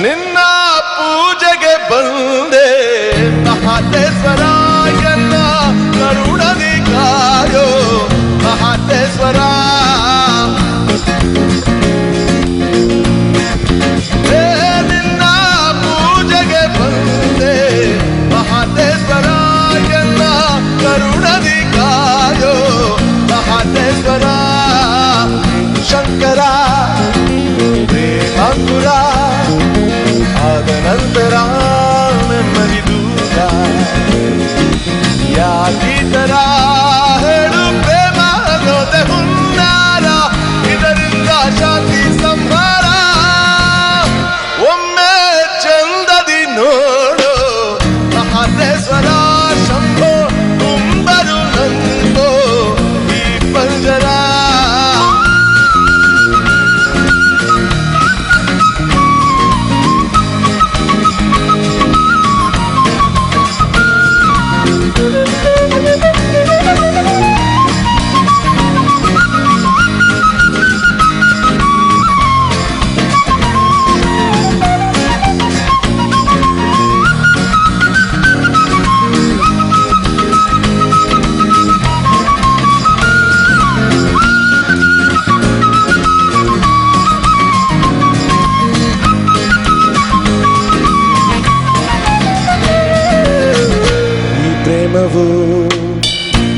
ನಿನ್ನ ಪೂಜೆಗೆ ಬಂದೆ ಮಹಾದೇಶ್ವರ ಎನ್ನ ಕರುಣದಿ ಕಾಯೋ ಮಹಾದೇಶ್ವರ. ನಿನ್ನ ಪೂಜೆಗೆ ಬಂದೆ ಮಹಾದೇಶ್ವರ ಎನ್ನ ಕರುಣದಿ ಕಾಯೋ ಮಹಾದೇಶ್ವರ. ಶಂಕರ ಪ್ರೇಮಾಂಕುರ ಆದ ನಂತರ ನೆಮ್ಮದಿ ದೂರ. ಯಾಕೀತರ ಹೇಳು ಪ್ರೇಮ ಅನ್ನೋದೆ ಹುನ್ನಾರ, ಇದರಿಂದ ಶಾಂತಿ ಸಂಹಾರ. ಒಮ್ಮೆ ಚಂದದಿ ನೋಡು ಮಹಾದೇಶ್ವರ ಶಂಭೋ ಕುಂಬರು ನಂಬೋ ಈ ಪಂಜರ.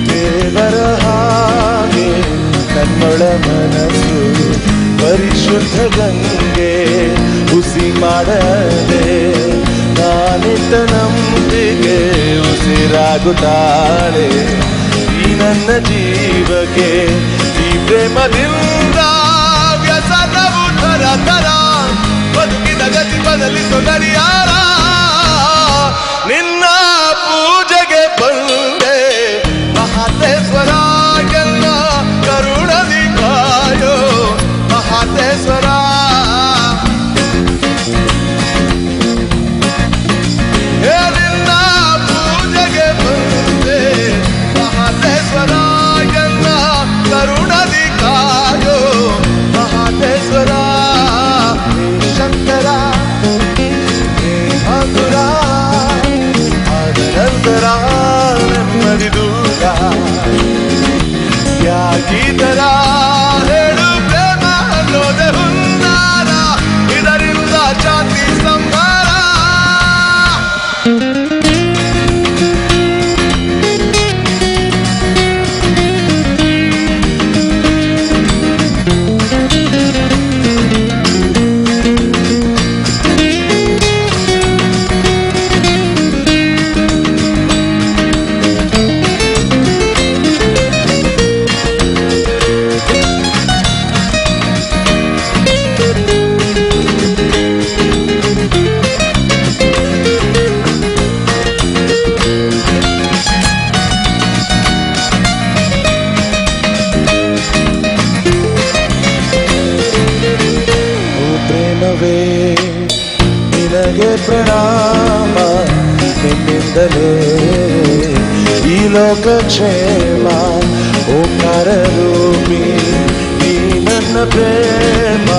ದೇವರ ಹಾಗೆ ನನ್ನೊಳ ಮನಸ್ಸು ಪರಿಶುದ್ಧ ಗಂಗೆ ಹುಸಿ ಮಾಡದೆ ನಾನಿಟ್ಟ ನಂಬಿಕೆ ಉಸಿರಾಗುತ್ತಾಳೆ ಈ ನನ್ನ ಜೀವಕ್ಕೆ. ಈ ಪ್ರೇಮದಿಂದ ವ್ಯಸನವು ತರ ತರ ಬದುಕಿನ ಗತಿ ಬದಲಿಸೋ ಗಡಿಯಾರ. ನಿನ್ನ ಪೂಜೆಗೆ ಬಂದೆ ಮಹಾದೇಶ್ವರ ಎನ್ನ ಕರುಣದಿ ಕಾಯೋ ಮಹಾದೇಶ್ವರ. ನಿನ್ನ ಪೂಜೆಗೆ ಬಂದೆ ಮಹಾದೇಶ್ವರ ಎನ್ನ ಕರುಣದಿ ಕಾಯೋ ಮಹಾದೇಶ್ವರ. ಶಂಕರ ಮಧುರ ನಂತರ ನೆಮ್ಮದಿ ದೂರ. ಯಾಕೀತರ ಹೇಳು ಪ್ರೇಮ ಅನ್ನೋದೆ ಹುನ್ನಾರ, ಇದರಿಂದ ಶಾಂತಿ ಸಂಹಾರ. ನಿನಗೆ ಪ್ರಣಾಮ, ನಿನ್ನಿಂದಲೇ ಈ ಲೋಕ ಕ್ಷೇಮ. ಓಂಕಾರ ರೂಪಿ ನೀ ನನ್ನ ಪ್ರೇಮ,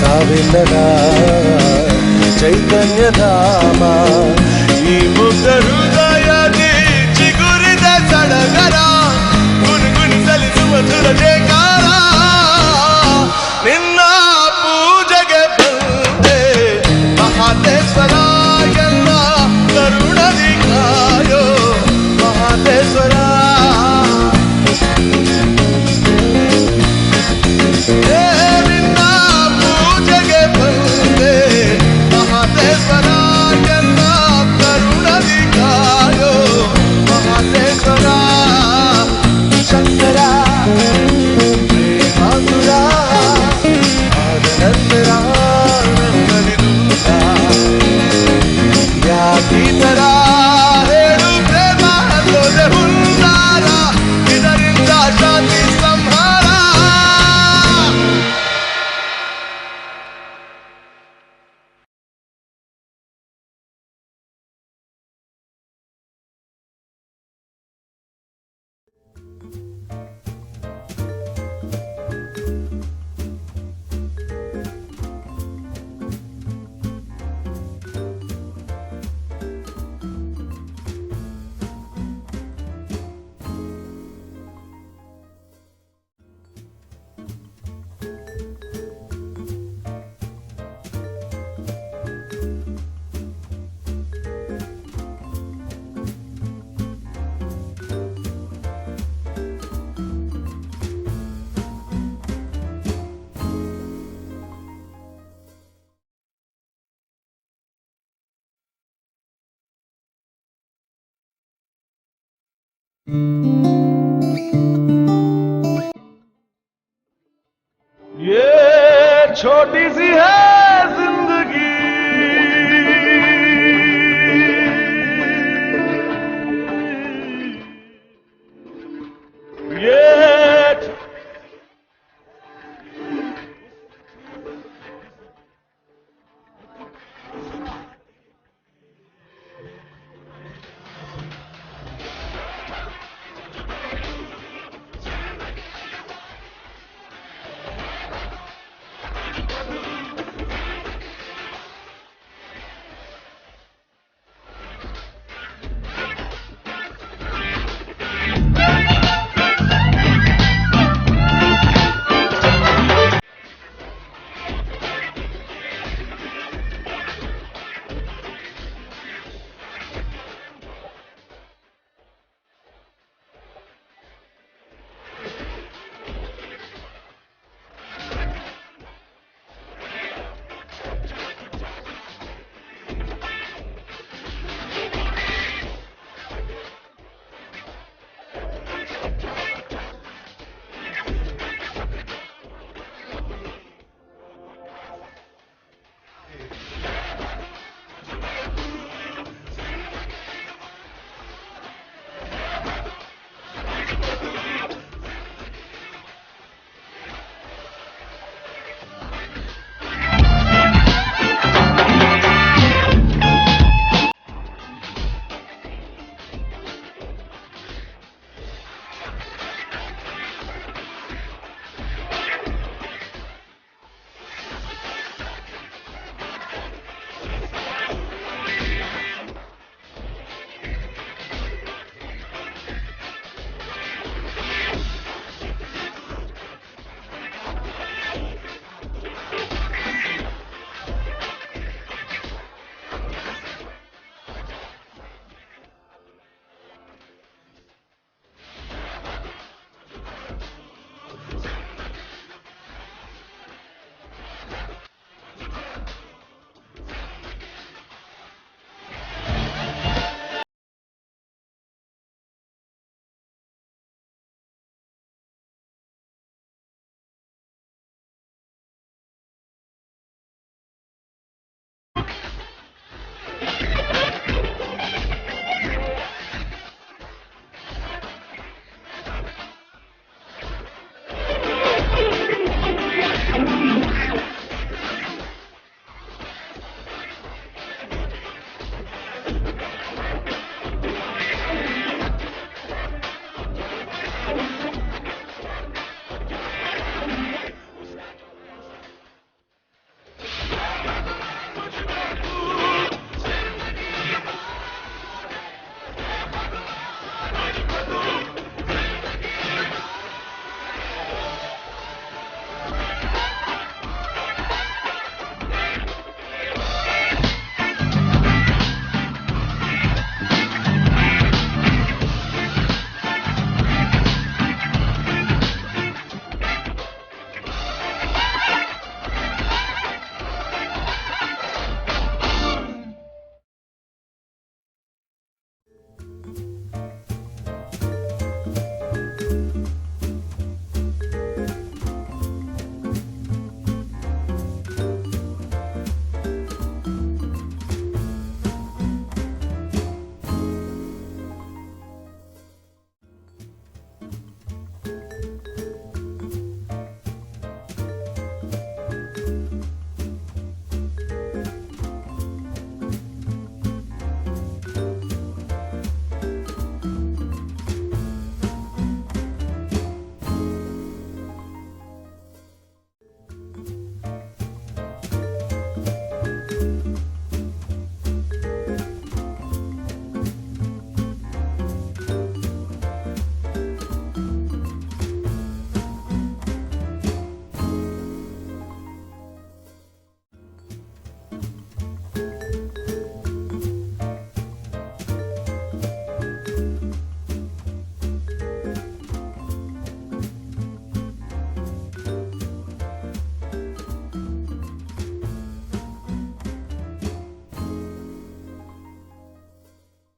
ಸಾವಿಲ್ಲದ ಚೈತನ್ಯ ಧಾಮ. ಈ ಮುಗ್ಧ ಹೃದಯದಿ ಚಿಗುರಿದ ಸಡಗರ, ಗುಣಗುಣಿಸಲಿಸುವ ಸುರ ಜಯಕಾರ. ನಿನ್ನ ಪೂಜೆಗೆ ಬಂದೆ ಮಹಾದೇಶ್ವರ ಎಲ್ಲ ಕರುಣದಿ ಕಾಯೋ ಮಹಾದೇಶ್ವರ. ನಿನ್ನ ಪೂಜೆಗೆ ಬಂದೆ ಮಹಾದೇಶ್ವರ ಎಲ್ಲ ಕರುಣದಿ ಕಾಯೋ ಮಹಾದೇಶ್ವರ. ಶಂಕರ ये छोटी सी है